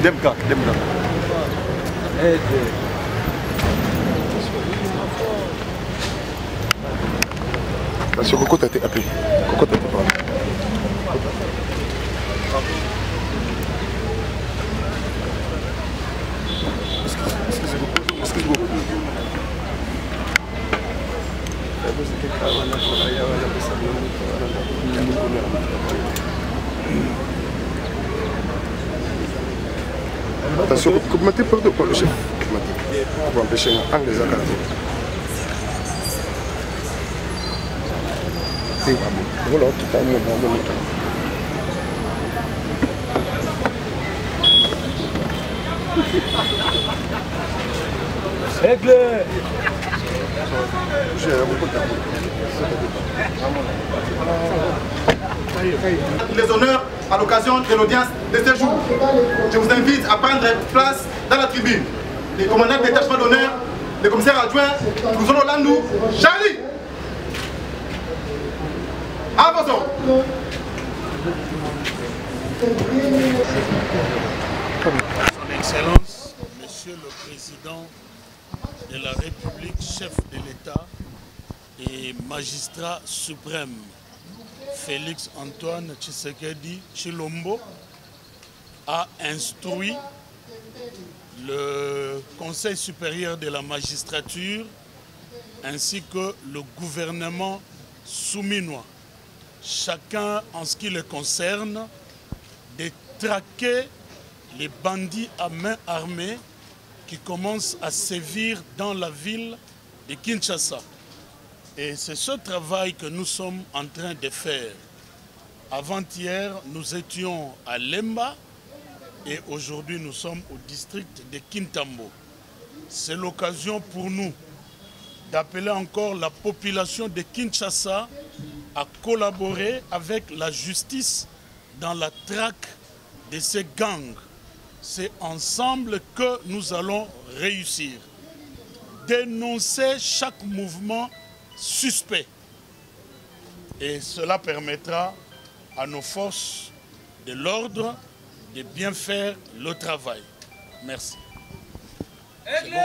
Demka. Attention, Coco t'a été appelé. Coco t'a été parlé. Excuse beaucoup. Attention, comment t'es peur de quoi le chef? Pour empêcher un des accords. Voilà, tout à l'heure. Les honneurs à l'occasion de l'audience de ce jour. Je vous invite à prendre place dans la tribune. Les commandants de détachement d'honneur, les commissaires adjoints, nous allons là nous. Charlie! À vos ordres. Son Excellence, Monsieur le Président de la République, chef de l'État et magistrat suprême, Félix Antoine Tshisekedi Tshilombo, a instruit le Conseil supérieur de la magistrature ainsi que le gouvernement souminois, chacun en ce qui le concerne, de traquer les bandits à main armée qui commencent à sévir dans la ville de Kinshasa. Et c'est ce travail que nous sommes en train de faire. Avant-hier, nous étions à Lemba et aujourd'hui, nous sommes au district de Kintambo. C'est l'occasion pour nous d'appeler encore la population de Kinshasa à collaborer avec la justice dans la traque de ces gangs. C'est ensemble que nous allons réussir. Dénoncer chaque mouvement suspect. Et cela permettra à nos forces de l'ordre de bien faire le travail. Merci. C'est bon.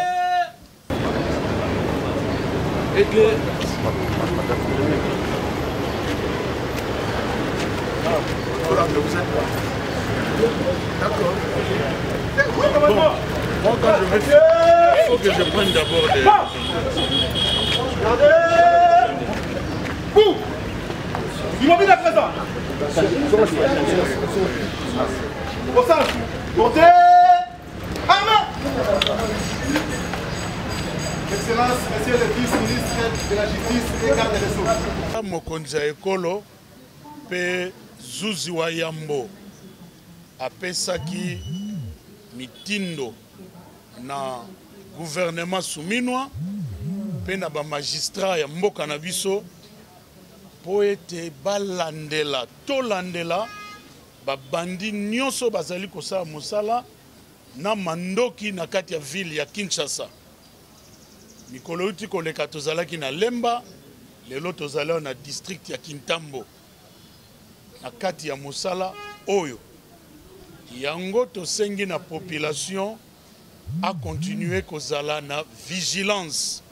D'accord. Bon, moi quand je vais faire, il faut que je prenne d'abord des... Regardez. Vous. Immobile à présent. Au centre. Montez. Armes. Excellence, Monsieur le vice-ministre de la Justice et garde des Ressources. Mokonzi ekolo pe Zuzi wa Yambo apesaki mitindo na gouvernement souminois pe na ba magistrat ya mboka na biso po ete balandela tolandela babandi nyonso bazali kosala mosala na mandoki na kati ya ville ya Kinshasa. Mikolo uti koleka tozalaki na Lemba, lelo tozali na district ya Kintambo na kati ya mosala oyo. Yango tosengi na population a continuer kozala na vigilance.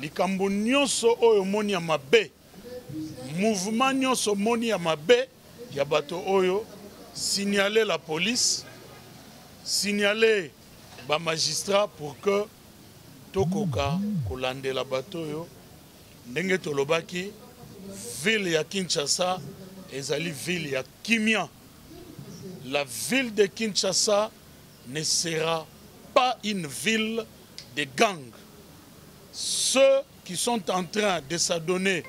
Likambo nyonso oyo moni ya mabe, mouvement nyonso moni ya mabe ya bato oyo, signaler la police, signaler ba magistrat pour que tokoka kolandela bato oyo. Ndenge tolobaki, ville ya Kinshasa ezali ville ya kimia. La ville de Kinshasa ne sera pas une ville de gangs. Ceux qui sont en train de s'adonner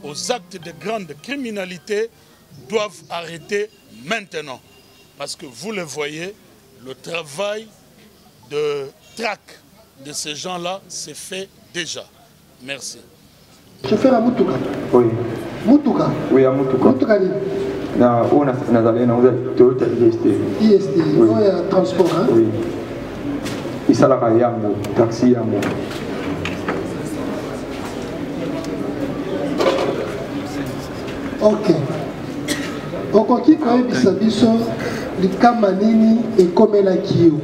aux actes de grande criminalité doivent arrêter maintenant. Parce que vous le voyez, le travail de traque de ces gens-là s'est fait déjà. Merci. Chauffeur à Mutuka. Oui. Mutuka. Oui, à Mutuka. Mutuka ni. On a Toyota IST. IST. Oui. Il y a transport. Hein? Oui. Il s'est là Yambo, taxi Yambo. Ok. Donc, qui quand même, il s'habille likama nini ekomela kio.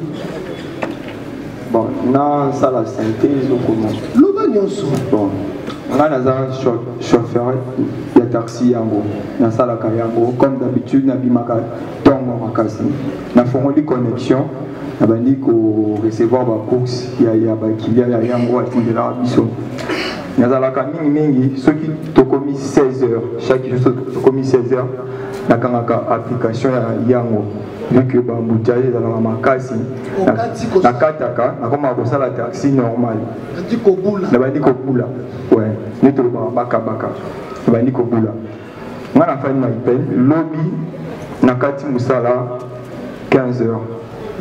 Bon, na sala synthèse comment. Loba nyonso. Bon. On a un chauffeur de taxi yango. Na sala kayango comme d'habitude na bimaka tongo makasi. Na fongoli connexion. Na bandi ko recevoir ba course ya ba client ya yango atindela biso. Nazalaka mingi ceux qui to commis 16 heures chaque jour to commis 16 heures na kangaka application ya yango vu que ba mbutaye za na makasi na kataka na koma ko sala taxi normal na bandi ko bula ouais ni to baka na bandi ko bula ngana fani ma ipel lobby na kati musala 15 heures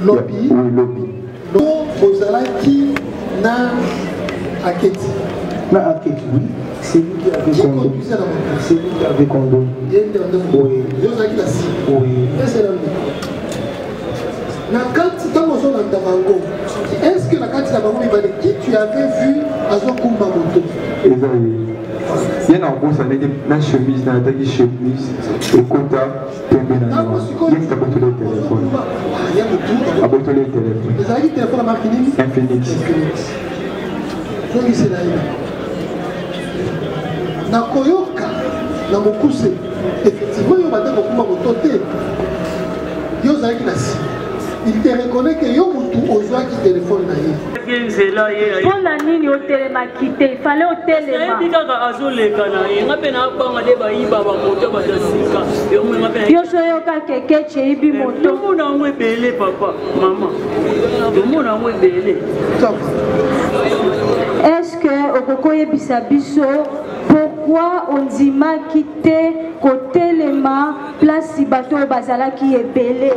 lobby oui lobby do bozalaki na aketi. Na Aketi, oui. C'est lui qui avait condom. C'est lui qui avait condom. Oui. Oui. Est-ce que la carte de qui tu avais vu à son combat moto? Il y a une chemise, une chemise, et quota, il y a un téléphone. Un téléphone. Les amis, téléphone à marque Infinix. Na koyoka na mokuse effectivement yo bata kokuma motote yo zaki na si il te reconnaît que yo mutu ozwaki téléphone na ye pona nini otelema kite il fallait otelema yo soyoka keke cheibi moto est-ce que okokoye bisabiso pourquoi on dit ma quitté côté les mains place bateau bazala qui est belé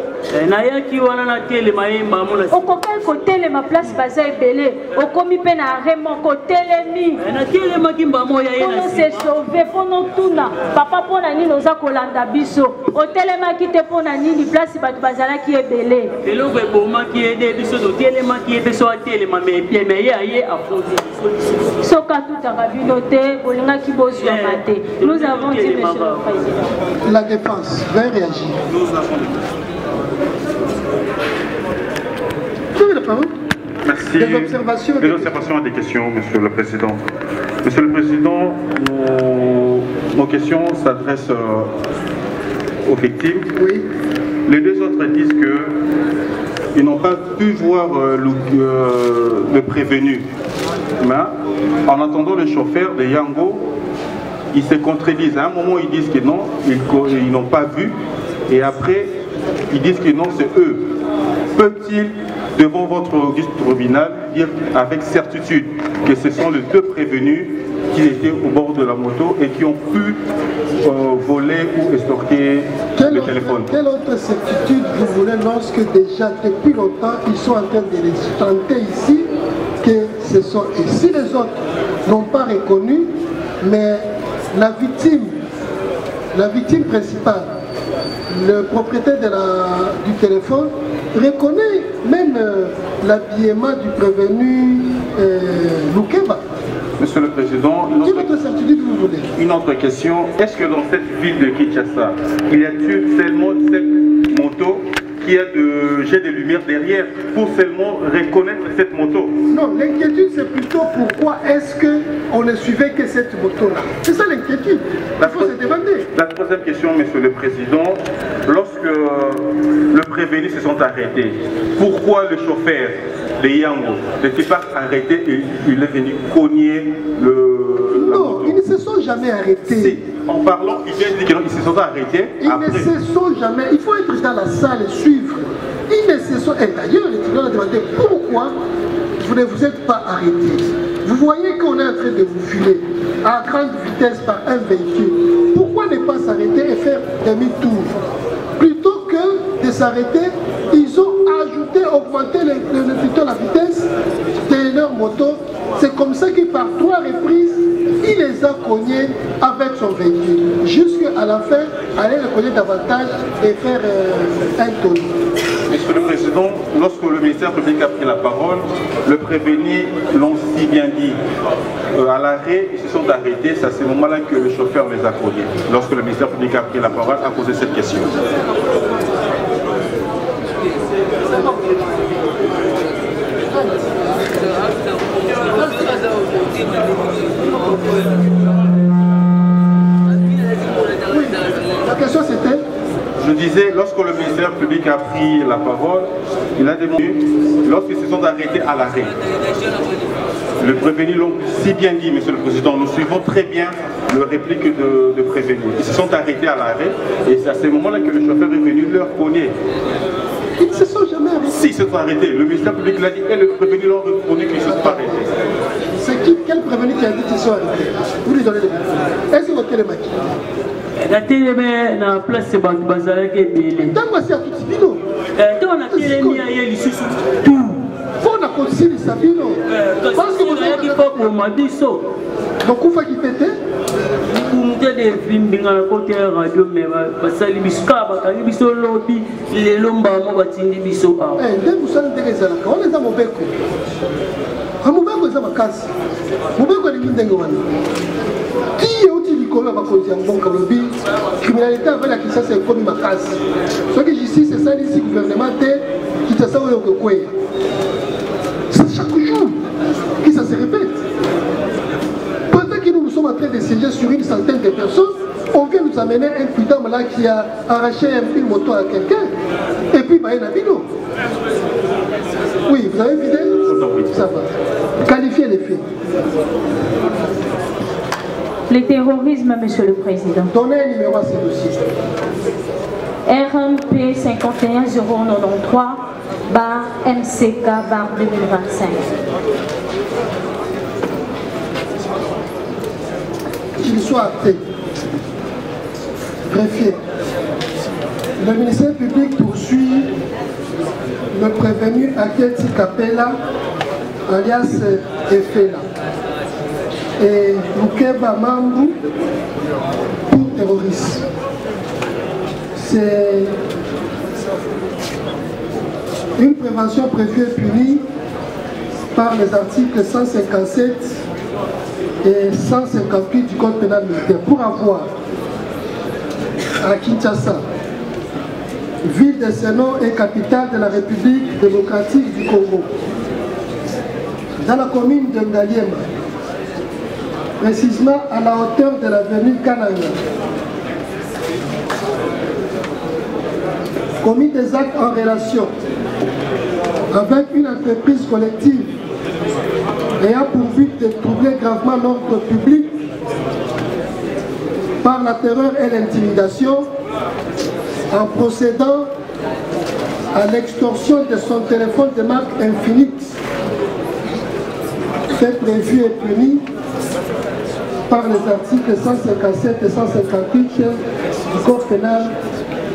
na ya ki wana na tele maimba mona okokai côté les mains place baza est belé okomi pe na remon côté les mi na tele makimba moya yena se sauver pendant tout na papa pona nini oza kolanda biso hôtel ma quitté pona nini place bateau bazala qui est belé eloko eboma qui est biso to tele ma qui est biso tele ma mais bien mais ye afodi soka tout a rabinoté bolinga ki bozo. Nous avons dit, monsieur le Président. La défense va réagir. Nous avons Vous avez la parole. Merci. Des observations et des questions, Monsieur le Président. Monsieur le Président, nos questions s'adressent aux victimes. Oui. Les deux autres disent qu'ils n'ont pas pu voir le prévenu. Mais en entendant le chauffeur de Yango, ils se contredisent. À un moment, ils disent que non, ils n'ont pas vu. Et après, ils disent que non, c'est eux. Peut-il, devant votre auguste tribunal, dire avec certitude que ce sont les deux prévenus qui étaient au bord de la moto et qui ont pu voler ou estorquer le téléphone? Quelle autre certitude vous voulez lorsque déjà, depuis longtemps, ils sont en train de les chanter ici que ce sont... Et si les autres n'ont pas reconnu, mais la victime principale, le propriétaire du téléphone, reconnaît même l'habillement du prévenu Loukeba. Monsieur le Président, une autre question. Est-ce que dans cette ville de Kinshasa, il y a-t-il seulement cette moto qui a de jet de lumière derrière pour seulement reconnaître cette moto? Non, l'inquiétude c'est plutôt pourquoi est-ce qu'on ne suivait que cette moto-là. C'est ça l'inquiétude. Il faut se demander. La troisième question, Monsieur le Président, lorsque le prévenu se sont arrêtés, pourquoi le chauffeur de Yango n'était pas arrêté et il est venu cogner la moto? Ils ne se sont jamais arrêtés. Si, en parlant, il vient de dire qu'ils se sont arrêtés. Ils ne se sont jamais. Il faut être dans la salle et suivre. Ils ne se sont. Et d'ailleurs, les étudiants ont demandé pourquoi vous ne vous êtes pas arrêtés. Vous voyez qu'on est en train de vous filer à grande vitesse par un véhicule. Pourquoi ne pas s'arrêter et faire demi-tour? Plutôt que de s'arrêter, ils ont augmenté plutôt la vitesse de leur moto. C'est comme ça que par 3 reprises, il les a cognés avec son véhicule. Jusqu'à la fin, aller le cogner davantage et faire un tour. Monsieur le Président, lorsque le ministère public a pris la parole, le prévenu l'ont si bien dit. À l'arrêt, ils se sont arrêtés. C'est à ce moment-là que le chauffeur les a cognés. Lorsque le ministère public a pris la parole, a posé cette question. disais, lorsque le ministère public a pris la parole, il a demandé, lorsqu'ils se sont arrêtés à l'arrêt, le prévenu l'ont si bien dit, Monsieur le Président, nous suivons très bien le réplique de prévenu. Ils se sont arrêtés à l'arrêt et c'est à ce moment-là que le chauffeur est venu leur connaître. Ils ne se sont jamais arrêtés. Si, ils se sont arrêtés. Le ministère public l'a dit et le prévenu leur a répondu qu'ils ne se sont pas arrêtés. C'est qui, quel prévenu qui a dit qu'ils sont arrêtés? Vous lui donnez les prévenus. Est-ce que vous avez la télé na place c'est banque bazala ke belé. Tant que c'est à tout bino. Tant na télé ni aye lisusu tout. Faut na continuer ça bino. Parce que vous avez qui faut pour mabiso. Donc on fait qui pété. Kumte de film binga na côté radio mais basali biska bakani biso lobby les lomba mo batindi biso a. Ndé vous savez ndé ezala ka on les a mobeko. Amobeko eza makasi. Mobeko ni ndenge wana. Qui est utile comme la bakonzi en bon kalobi criminalité avec la Kinshasa c'est comme makasi. Ce que justice c'est ça ici gouvernement qui t'a ça au quoi. C'est chaque jour qui ça se répète. Pendant que nous sommes en train de siéger sur une centaine de personnes, on vient nous amener un putain là qui a arraché une moto à quelqu'un et puis bah il a bino. Oui, vous avez vidé? Ça va. Qualifiez les faits. Le terrorisme, Monsieur le Président. Donnez un numéro à ces dossiers. RMP 51 093 bar MCK bar 2025. Qu'il soit acté. Greffier. Le ministère public poursuit le prévenu Aketi Kapela, alias Efela, et Lukeba Mambu pour terrorisme. C'est une prévention prévue et punie par les articles 157 et 158 du Code pénal militaire pour avoir à Kinshasa, ville de Sénon et capitale de la République démocratique du Congo, dans la commune de Ngaliema, précisément à la hauteur de l'avenue Kananga, commis des actes en relation avec une entreprise collective ayant pour but de troubler gravement l'ordre public par la terreur et l'intimidation en procédant à l'extorsion de son téléphone de marque Infinix, fait prévu et puni par les articles 157 et 158 du Code pénal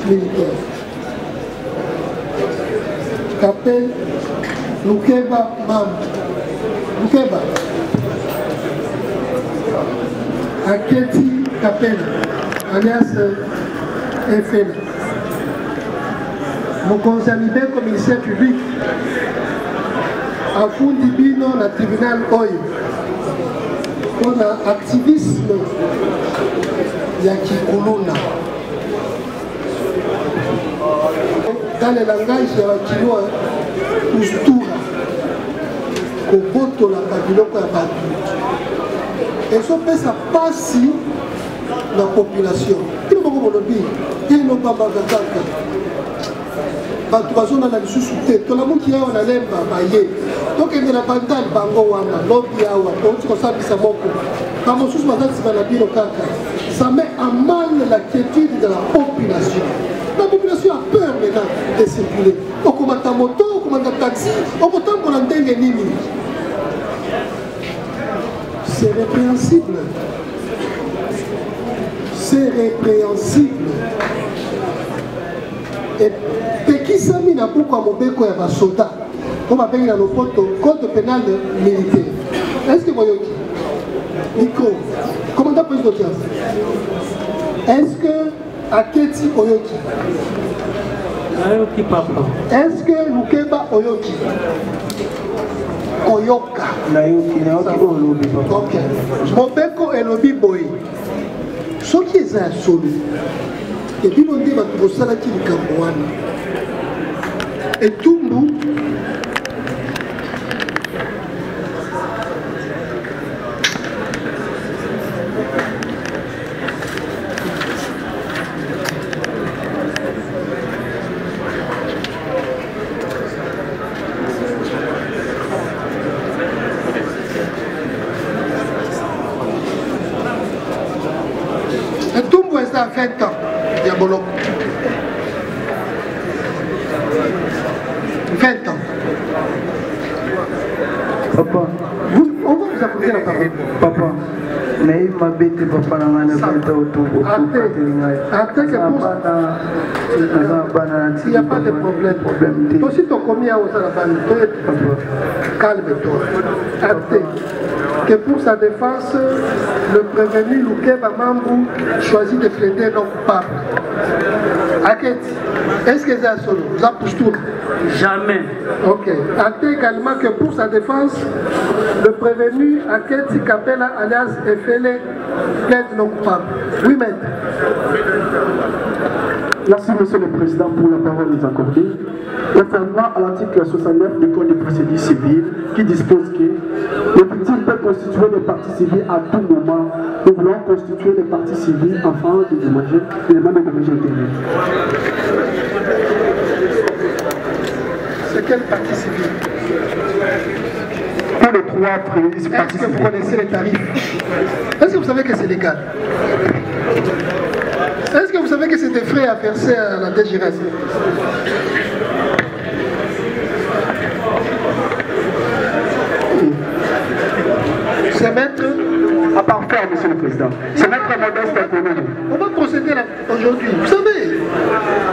militaire. Qu'appelle Lukeba Mam. Lukeba Aketi Kapela, alias Efela. Mokonzi alibé comme ministère public afundi bino na tribunal oyo pour activisme ya kikuluna dans le langage ya bakinois ustura kobotolaka biloko ya bato ezopesa pasi na population kino moko bolobi enobambaka kaka bato bazonana lisusu te tolamuki awa na lemba baye tokende na bandali bango wana lobi awa touti kosambisa moko bamosusu baza nsima na bino kaka ça met en mal la quiétude de la population. La population a peur maintenant de circuler. Okomata moto, okomata taxi, okotambola ndenge nini. C'est répréhensible. C'est répréhensible. Et pekisami na buku ya mobeko ya basoda oyo babengi na lopoto code pénal militaire. Est-ce que boyoki micro commandant président d'audience, est-ce que Aketi oyoki ayoki papa, est-ce que Lukeba oyoki oyoka nayoki olobi papa. Ok, mobeko elobi boye soki eza ya solo ebino nde bato bosalaki likambo wana etumbu à 20 ans, Diaboloko. 20 ans. Papa, On va vous apporter la parole. papa, mais il m'a bêté, papa, dans la il n'y a pas de problème. Toi aussi, tu as commis à calme-toi. Acte que pour sa défense, le prévenu Louké Bamambou choisit de plaider non coupable. Aketi, est-ce que c'est un solo? Ça pousse tout? Jamais. Ok. Acte également que pour sa défense, le prévenu Aketi Kapela alias Efele plaide non coupable. Oui, maître. Merci, Monsieur le Président, pour la parole nous accordée. Conformément à l'article 69 du Code de procédure civile, qui dispose que les victimes peuvent constituer des parties civiles à tout moment. Nous voulons constituer des parties civiles afin de dédommager l'élément de dommages intérêts. C'est quelle partie civile? Pour les trois prémices parties civiles. Est-ce que vous connaissez les tarifs? Est-ce que vous savez que c'est légal? Est-ce que vous savez que c'est des frais à verser à la DGRS? C'est maître à parfaire, Monsieur le Président. C'est maître Modeste économique. On va procéder aujourd'hui. Vous savez,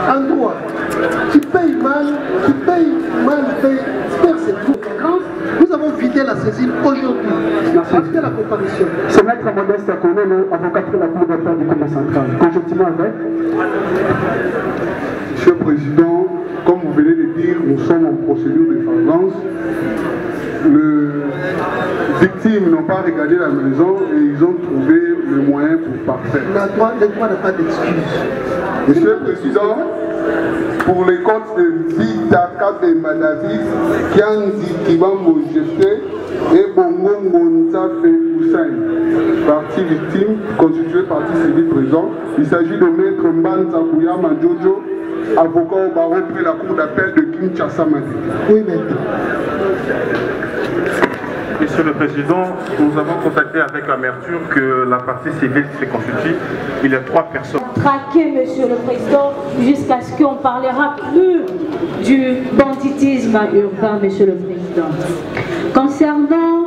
en droit, qui paye mal, c'est tout. Nous avons vidé la saisine aujourd'hui. Après la comparution. C'est maître Modeste économique, avocat pour la Cour d'appel du Commerce central. Conjointement avec. Monsieur le Président, comme vous venez de dire, nous sommes en procédure de flagrance. Les victimes n'ont pas regardé la maison et ils ont trouvé le moyen pour parfaire. Le droit n'a pas d'excuse. Monsieur le Président, pour les comptes de Vitaka et Madavis, Kianzi Kibambo Jefté et Bongo Montafe Hussein, partie victime constituée partie civile présent. Il s'agit de maître Mbanza Kouyama Jojo, avocat au barreau près la cour d'appel de Kinshasa. Oui, maître. Monsieur le Président, nous avons constaté avec amertume que la partie civile se constitue. Il y a 3 personnes. Traqué, Monsieur le Président, jusqu'à ce qu'on ne parlera plus du banditisme urbain, Monsieur le Président. Concernant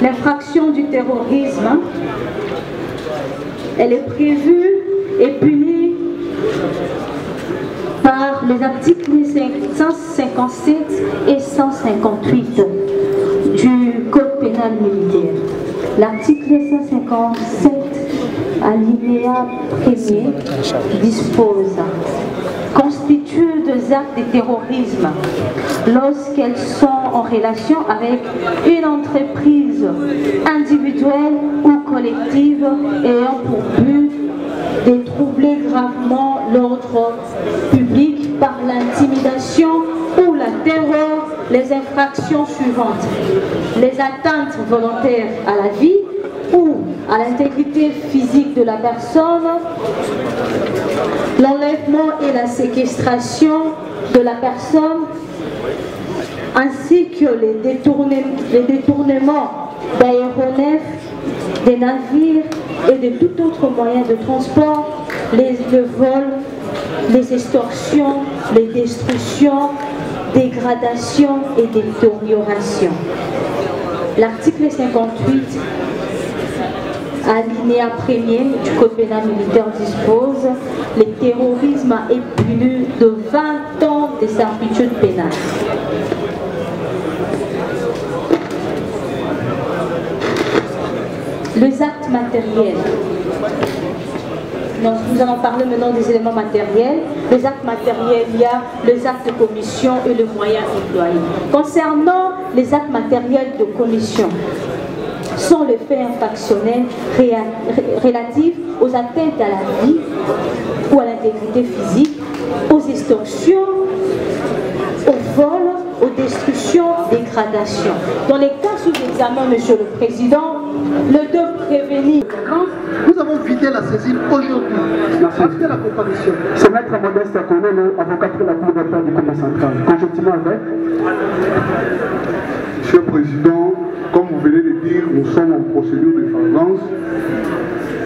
l'infraction du terrorisme, elle est prévue et punie par les articles 157 et 158 du Code pénal militaire. L'article 157, alinéa 1er, dispose: constituent des actes de terrorisme lorsqu'elles sont en relation avec une entreprise individuelle ou collective ayant pour but de troubler gravement l'ordre public par l'intimidation ou la terreur, les infractions suivantes: les atteintes volontaires à la vie ou à l'intégrité physique de la personne, l'enlèvement et la séquestration de la personne, ainsi que les détournements d'aéronefs, des navires et de tout autre moyen de transport, le vol, les extorsions, les destructions, dégradations et détériorations. L'article 58, alinéa 1er du Code pénal militaire dispose: le terrorisme est puni de 20 ans de servitude pénale. Les actes matériels. Donc, nous allons parler maintenant des éléments matériels. Les actes matériels, il y a les actes de commission et le moyen employé. Concernant les actes matériels de commission, sont les faits infractionnels relatifs aux atteintes à la vie ou à l'intégrité physique, aux extorsions, au vol, aux destructions, dégradations. Dans les cas sous examen, Monsieur le Président, le deux prévenir. Nous avons vidé la saisine aujourd'hui. Après la comparution. C'est maître Modeste économique, avocat pour la Cour d'appel du Commerce central. Conjointement avec. Monsieur le Président, comme vous venez de dire, nous sommes en procédure de flagrance.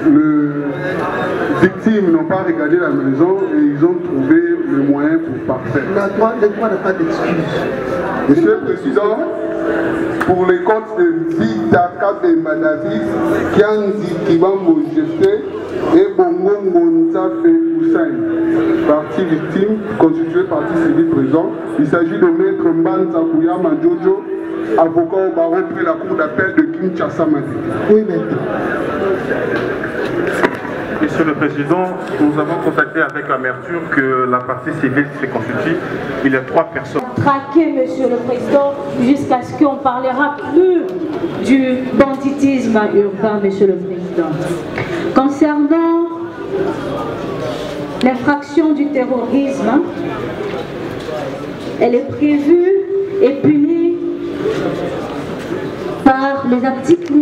les victimes n'ont pas regardé la maison et ils ont trouvé le moyen pour parfaire. Le droit n'a pas d'excuse. Monsieur le Président, pour les comptes de Vitaka et Madavis, qui vont me jeter, et Bongo Ngonzafe Hussein, partie victime, constituée partie civile présent. Il s'agit de Maître Mbanza Kouyama Jojo, avocat au barreau près la cour d'appel de Kinshasa. Oui, maître. Monsieur le Président, nous avons constaté avec amertume que la partie civile s'est constituée. Il y a 3 personnes. Traqué, Monsieur le Président, jusqu'à ce qu'on ne parlera plus du banditisme urbain, Monsieur le Président. Concernant l'infraction du terrorisme, elle est prévue et punie par les articles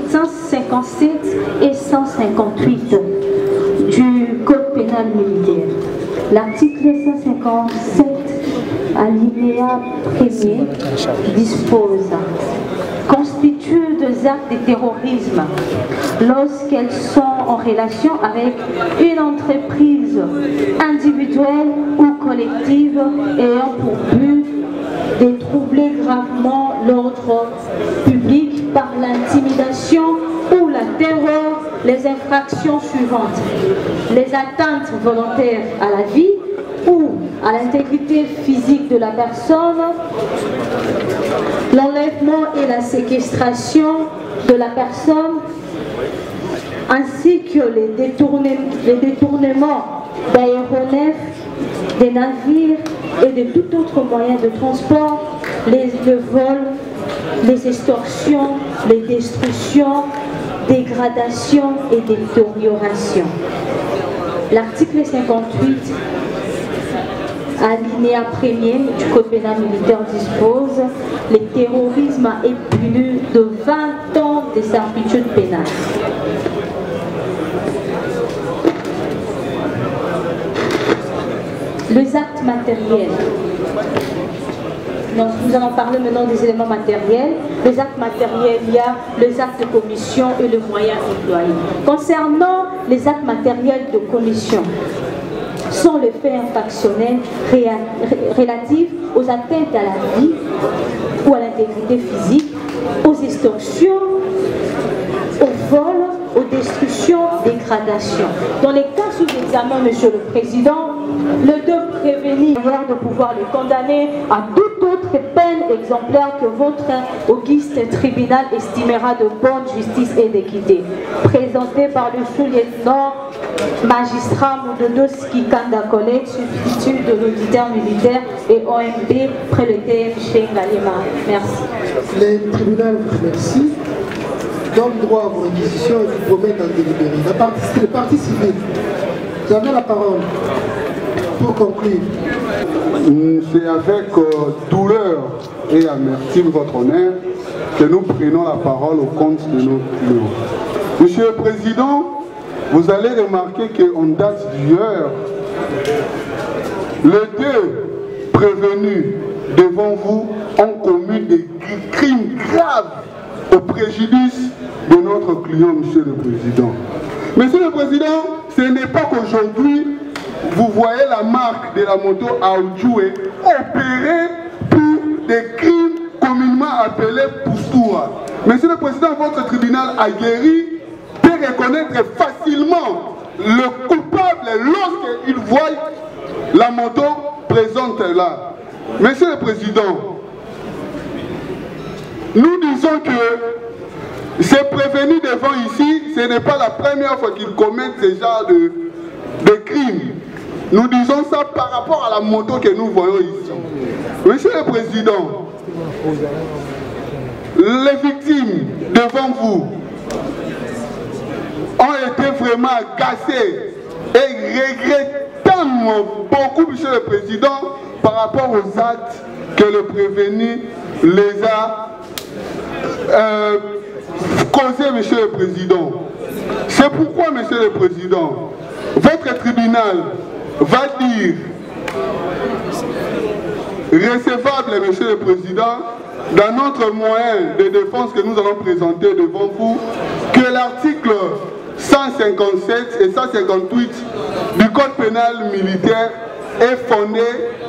157 et 158 du Code pénal militaire. L'article 157, alinéa 1er, dispose: constituent des actes de terrorisme lorsqu'elles sont en relation avec une entreprise individuelle ou collective ayant pour but de troubler gravement l'ordre public par l'intimidation ou la terreur, les infractions suivantes: les atteintes volontaires à la vie ou à l'intégrité physique de la personne, l'enlèvement et la séquestration de la personne, ainsi que les détournements d'aéronefs, des navires et de tout autre moyen de transport, le vol, les extorsions, les destructions, dégradations et détériorations. L'article 58, alinéa 1er du Code pénal militaire dispose: le terrorisme est puni de 20 ans de servitude pénale. Les actes matériels. Donc, nous allons parler maintenant des éléments matériels. Les actes matériels, il y a les actes de commission et le moyen employé. Concernant les actes matériels de commission, sont les faits infractionnels relatifs aux atteintes à la vie ou à l'intégrité physique, aux extorsions, au vol, aux destructions, dégradations. Dans les cas sous examen, Monsieur le Président, le deux prévenir de pouvoir le condamner à toute autre peine exemplaire que votre auguste tribunal estimera de bonne justice et d'équité. Présenté par le sous-lieutenant magistrat Moudodowski Kanda collègue, substitut de l'auditeur militaire et OMB près le TMC Galema. Merci. Le tribunal vous remercie. Donne droit à vos réquisitions et vous promet d'en délibérer. Le parti civil, vous avez la parole pour conclure. C'est avec douleur et amertume, votre honneur, que nous prenons la parole au compte de nos clients. Monsieur le Président, vous allez remarquer qu'en date d'hier, les deux prévenus devant vous ont commis des crimes graves au préjudice de notre client, Monsieur le Président. Monsieur le Président, ce n'est pas qu'aujourd'hui, vous voyez la marque de la moto Aoudjoué opérée pour des crimes communément appelés Poustoua. Monsieur le Président, votre tribunal aguerri peut reconnaître facilement le coupable lorsqu'il voit la moto présente là. Monsieur le Président, nous disons que ces prévenus devant ici, ce n'est pas la première fois qu'ils commettent ce genre de crimes. Nous disons ça par rapport à la moto que nous voyons ici. Monsieur le Président, les victimes devant vous ont été vraiment agacées et regrettent beaucoup, Monsieur le Président, par rapport aux actes que le prévenu les a causés, Monsieur le Président. C'est pourquoi, Monsieur le Président, votre tribunal va dire recevable, Monsieur le Président, dans notre moyen de défense que nous allons présenter devant vous, que l'article 157 et 158 du Code pénal militaire est fondé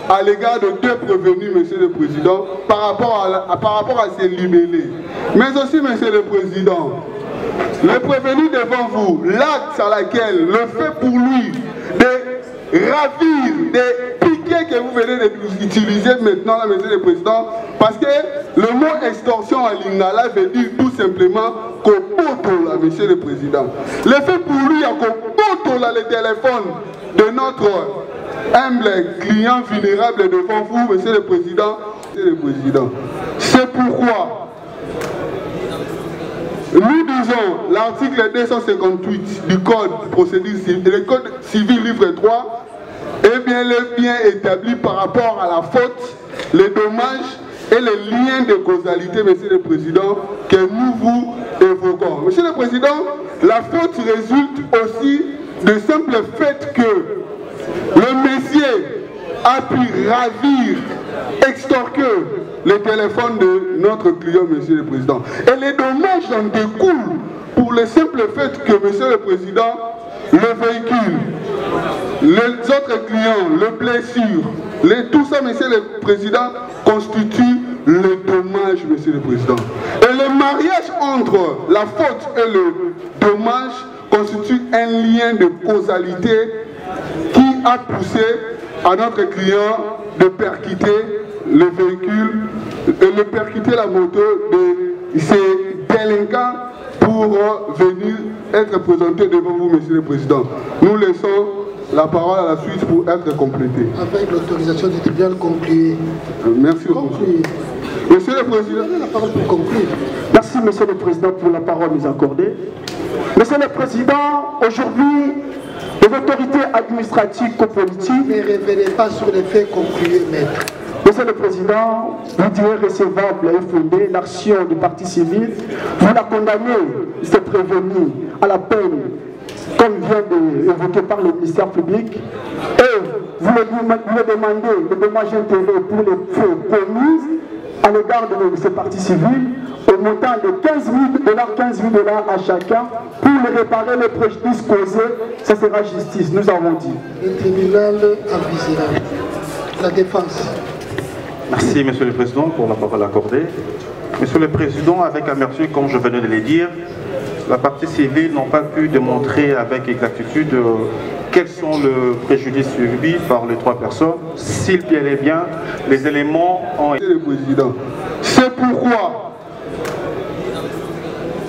à l'égard de deux prévenus, Monsieur le Président, par rapport à ces libellés. Mais aussi, Monsieur le Président, le prévenu devant vous, l'acte à laquelle le fait pour lui de ravir, de piquer que vous venez d'utiliser maintenant, là, Monsieur le Président, parce que le mot extorsion à l'Ingala veut dire tout simplement qu'au poteau, là, Monsieur le Président. Le fait pour lui, qu'au poteau, là, le téléphone de notre humble client vulnérable devant vous, Monsieur le Président. C'est pourquoi nous disons l'article 258 du Code procédure civile, le Code civil livre 3, est bien établi par rapport à la faute, les dommages et les liens de causalité, Monsieur le Président, que nous vous évoquons. Monsieur le Président, la faute résulte aussi du simple fait que le messier a pu ravir, extorquer le téléphone de notre client, Monsieur le Président. Et les dommages en découlent pour le simple fait que, Monsieur le Président, le véhicule, les autres clients, les blessures, tout ça, Monsieur le Président, constitue le dommage, Monsieur le Président. Et le mariage entre la faute et le dommage constitue un lien de causalité qui a poussé à notre client de percuter le véhicule et de percuter la moto de ces délinquants pour venir être présentés devant vous, Monsieur le Président. Nous laissons la parole à la suite pour être complétée. Avec l'autorisation du tribunal, concluez. Merci beaucoup. Monsieur le Président, la parole pour conclure. Merci, Monsieur le Président, pour la parole nous accordée. Monsieur le Président, aujourd'hui, les autorités administratives ou politiques... Ne revenez pas sur les faits, concluez, maître. Monsieur le Président, vous direz recevable et fondée l'action du parti civil. Vous la condamnez, c'est prévenu, à la peine, comme vient d'évoquer par le ministère public. Et vous le demandez le dommage intérêt pour les faits commis à l'égard de ce parti civil au montant de 15 000 $, à chacun pour le réparer les préjudices causés. Ça sera justice, nous avons dit. Le tribunal avisera. La défense. Merci, Monsieur le Président, pour la parole accordée. Monsieur le Président, avec amertume, comme je venais de le dire, la partie civile n'a pas pu démontrer avec exactitude quels sont les préjudices subis par les trois personnes, s'il bien et bien les éléments ont été... Monsieur le Président, c'est pourquoi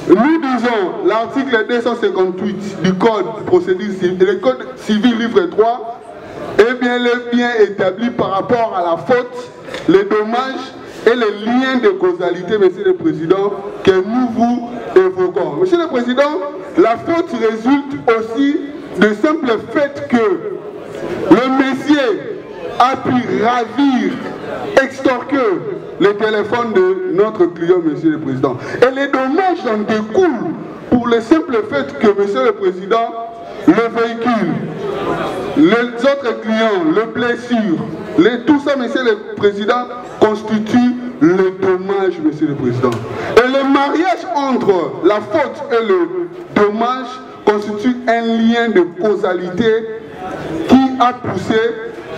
nous disons l'article 258 du Code procédure civile, le Code civil livre 3, est bien établi par rapport à la faute, les dommages et les liens de causalité, Monsieur le Président, que nous vous évoquons. Monsieur le Président, la faute résulte aussi du simple fait que le messier a pu ravir, extorquer le téléphone de notre client, Monsieur le Président. Et les dommages en découlent pour le simple fait que, Monsieur le Président, le véhicule, les autres clients, les blessures, tout ça, Monsieur le Président, constitue le dommage, Monsieur le Président. Et le mariage entre la faute et le dommage constitue un lien de causalité qui a poussé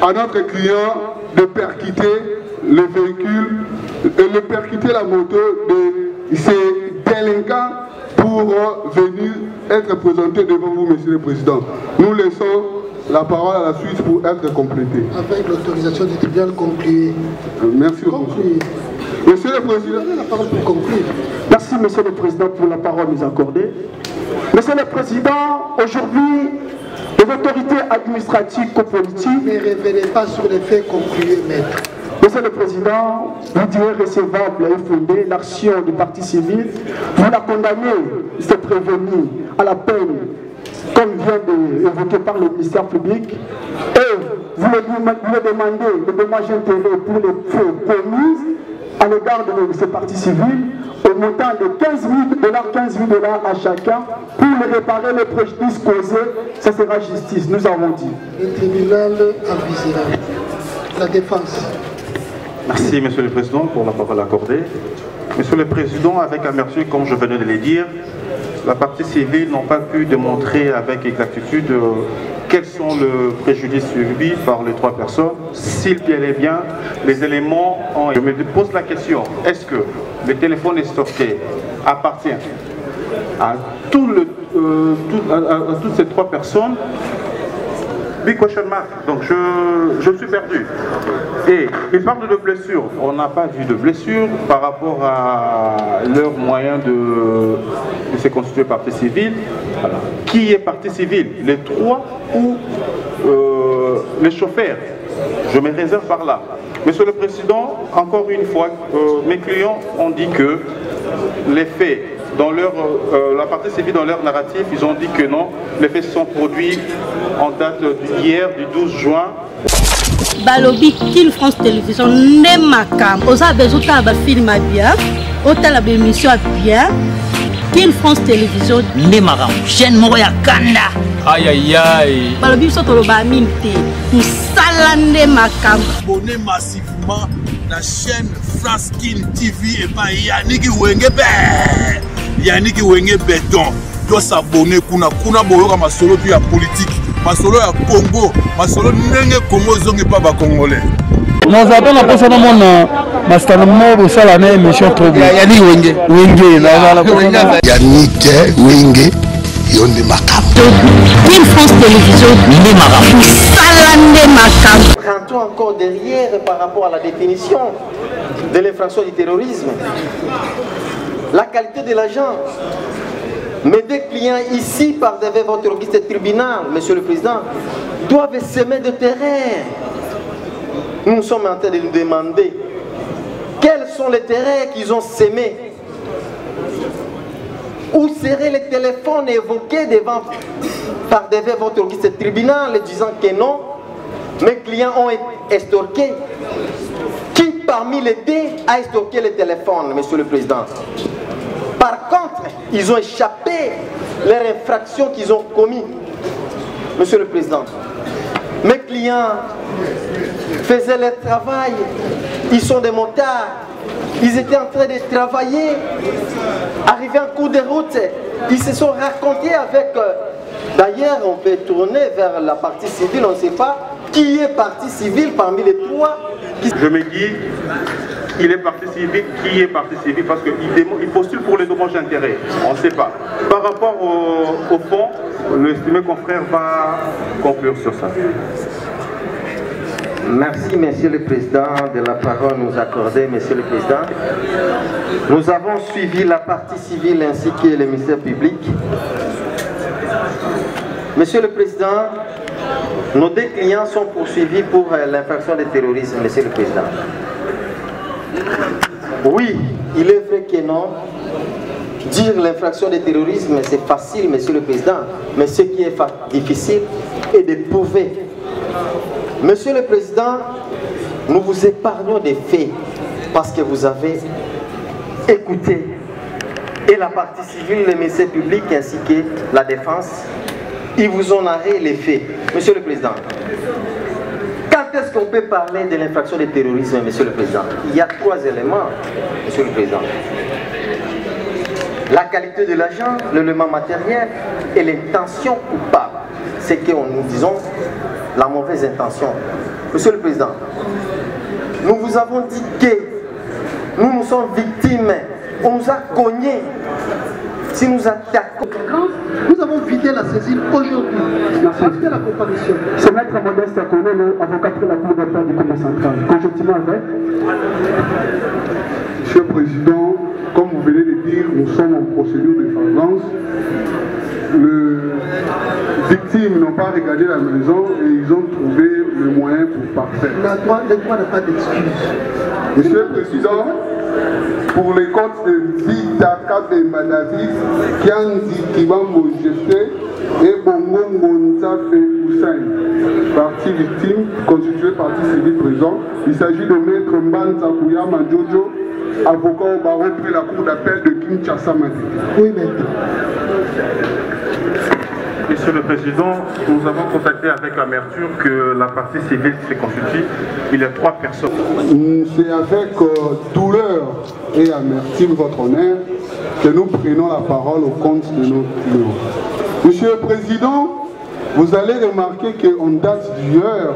à notre client de percuter le véhicule et de percuter la moto de ces délinquants pour venir être présentés devant vous, Monsieur le Président. Nous laissons la parole à la suite pour être complétée. Avec l'autorisation du tribunal, concluez. Merci beaucoup. Monsieur le Président, la parole pour conclure. Merci, Monsieur le Président, pour la parole nous accordée. Monsieur le Président, aujourd'hui, les autorités administratives ou politiques... Ne revenez pas sur les faits, concluez, maître. Monsieur le Président, vous direz recevable et fondée l'action du parti civil. Vous la condamnez, c'est prévenu, à la peine, comme vient d'évoquer par le ministère public. Et vous le demandez le dommage intérêt pour les faits commis à l'égard de ce parti civil au montant de 15 000 $, à chacun pour le réparer les préjudices causés. Ça sera justice, nous avons dit. Le tribunal avisera. La défense. Merci, Monsieur le Président, pour la parole accordée. Monsieur le Président, avec amertume, comme je venais de le dire, la partie civile n'ont pas pu démontrer avec exactitude quels sont les préjudices subis par les 3 personnes, s'il bien et bien les éléments ont... Je me pose la question, est-ce que le téléphone stocké appartient à, toutes ces 3 personnes? Big question mark. Donc je suis perdu. Et il parle de blessures. On n'a pas vu de blessures par rapport à leur moyen de se constituer partie civile. Alors, qui est partie civile? Les 3 ou les chauffeurs? Je me réserve par là. Monsieur le Président, encore une fois, mes clients ont dit que les faits, dans leur, la partie civile, dans leur narratif, ils ont dit que non, les faits se sont produits en date d'hier, du 12 juin. Balobi, Kin France Télévision, n'est ma cam. Aux abeilles, autant la film bien, autant la émission bien. Kin France Télévision, n'est ma cam. Chaîne Moya Kanda. Aïe aïe aïe. Balobi, soit au Baminte. Nous salane ma cam. Abonnez massivement la chaîne France Kin TV et pas Yannick Wenge. Yannick Wenge Béton. Doit s'abonner kuna boyoka masolo puis à politique. Masolo ya Congo, masolo ndenge Congo zongi pas ba congolais. Nous avons la personne mon master mo sala na émission trop bien. Yannick Wenge. Yannick Wenge yonde makam. Kin France Télévision ne makam. Salane makam. Rentrons encore derrière par rapport à la définition de l'infraction du terrorisme. La qualité de l'agent. Mais des clients ici, par votre registre tribunal, Monsieur le Président, doivent semer de terrain. Nous sommes en train de nous demander quels sont les terrains qu'ils ont semés. Où seraient les téléphones évoqués devant, par votre registre tribunal, disant que non, mes clients ont été estorqués. Qui parmi les 2 a estorqué les téléphones, Monsieur le Président? Par contre, ils ont échappé leurs infractions qu'ils ont commises. Monsieur le Président, mes clients faisaient leur travail, ils sont des motards, ils étaient en train de travailler, arrivés en cours de route, ils se sont racontés avec... D'ailleurs, on peut tourner vers la partie civile, on ne sait pas qui est partie civile parmi les 3. Je me dis... Il est parti civil, qui est parti civil? Parce qu'il postule pour les dommages d'intérêt. On ne sait pas. Par rapport au fond, l'estimé confrère va conclure sur ça. Merci, Monsieur le Président, de la parole nous accorder, Monsieur le Président. Nous avons suivi la partie civile ainsi que le ministère public. Monsieur le Président, nos 2 clients sont poursuivis pour l'infraction de terrorisme, Monsieur le Président. Oui, il est vrai que non. Dire l'infraction de terrorisme, c'est facile, Monsieur le Président. Mais ce qui est difficile est de prouver. Monsieur le Président, nous vous épargnons des faits parce que vous avez écouté et la partie civile, le ministère public ainsi que la défense. Ils vous ont narré les faits. Monsieur le Président, quand est-ce qu'on peut parler de l'infraction de terrorisme, Monsieur le Président? Il y a 3 éléments, Monsieur le Président. La qualité de l'agent, l'élément matériel et l'intention coupable. C'est que nous disons la mauvaise intention. Monsieur le Président, nous vous avons dit que nous sommes victimes. On nous a cognés. Si nous attaquons... Nous avons vidé la saisine aujourd'hui. Après la comparution. C'est Maître Modeste Akonelo, avocat pour la Cour d'appel du Congrès central. Conjonctivement avec. Monsieur le Président, comme vous venez de dire, nous sommes en procédure de flagrance. Les victimes n'ont pas regardé la maison et ils ont trouvé le moyen pour parfaire. Le droit n'a pas d'excuse. Monsieur le Président, pour les comptes de Vitaka et Madavis, Kianzi Kibambo Jefté et Bongo Montafe Hussein, partie victime constituée partie civile présent. Il s'agit de Maître Mbanza Kouyama Jojo, avocat au barreau près la cour d'appel de Kinshasa. Oui, maître. Monsieur le Président, nous avons constaté avec amertume que la partie civile se constitue. Il y a 3 personnes. C'est avec douleur et amertume, votre honneur, que nous prenons la parole au compte de nos clients. Monsieur le Président, vous allez remarquer qu'en date d'hier,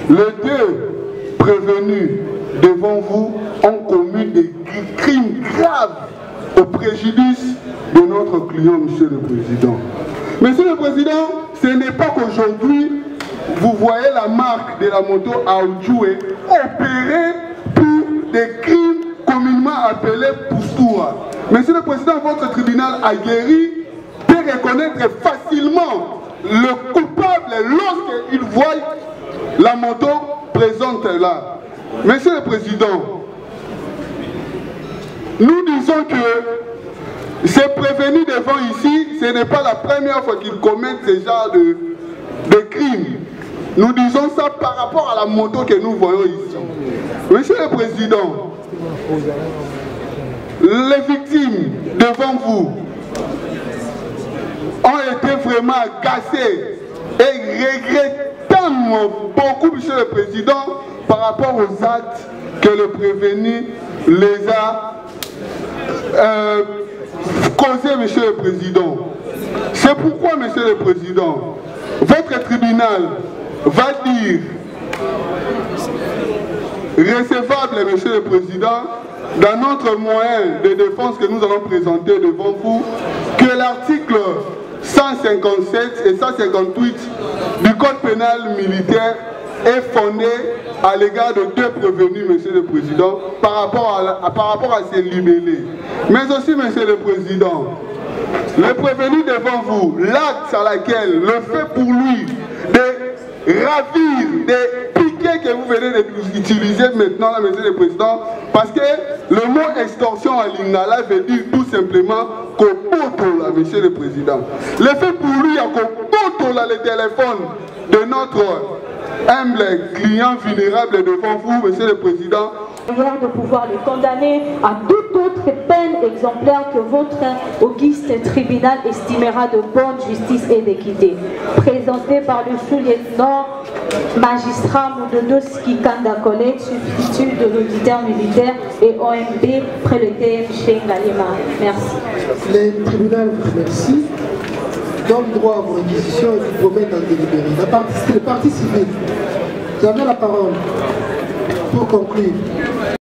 les deux prévenus devant vous ont commis des crimes graves au préjudice de notre client, Monsieur le Président. Monsieur le Président, ce n'est pas qu'aujourd'hui, vous voyez la marque de la moto Aoudjoué opérée pour des crimes communément appelés Poustoura. Monsieur le Président, votre tribunal aguerri peut reconnaître facilement le coupable lorsqu'il voit la moto présente là. Monsieur le Président, nous disons que ces prévenus devant ici, ce n'est pas la première fois qu'ils commettent ce genre de crimes. Nous disons ça par rapport à la moto que nous voyons ici. Monsieur le Président, les victimes devant vous ont été vraiment agacées et regrettent beaucoup, Monsieur le Président, par rapport aux actes que le prévenu les a causés, Monsieur le Président. C'est pourquoi, Monsieur le Président, votre tribunal va dire recevable, Monsieur le Président, dans notre moyen de défense que nous allons présenter devant vous, que l'article 157 et 158 du Code pénal militaire est fondé à l'égard de deux prévenus, Monsieur le Président, par rapport à ces libellés. Mais aussi, Monsieur le Président, le prévenu devant vous, l'acte à laquelle le fait pour lui de ravir, de piquer que vous venez d'utiliser maintenant, là, Monsieur le Président, parce que le mot extorsion en lingala veut dire tout simplement kopoto là, Monsieur le Président. Le fait pour lui, à kopoto là, le téléphone de notre humble client vulnérable devant vous, Monsieur le Président, de pouvoir les condamner à toute autre peine exemplaire que votre auguste tribunal estimera de bonne justice et d'équité. Présenté par le sous-lieutenant magistrat Moudodoski Kanda, collègue substitut de l'auditeur militaire et OMB près le TMC Ngalema. Merci. Le tribunal vous remercie. Donne droit à vos réquisitions et vous promet d'en délibérer. Le parti civil, vous avez la parole pour conclure.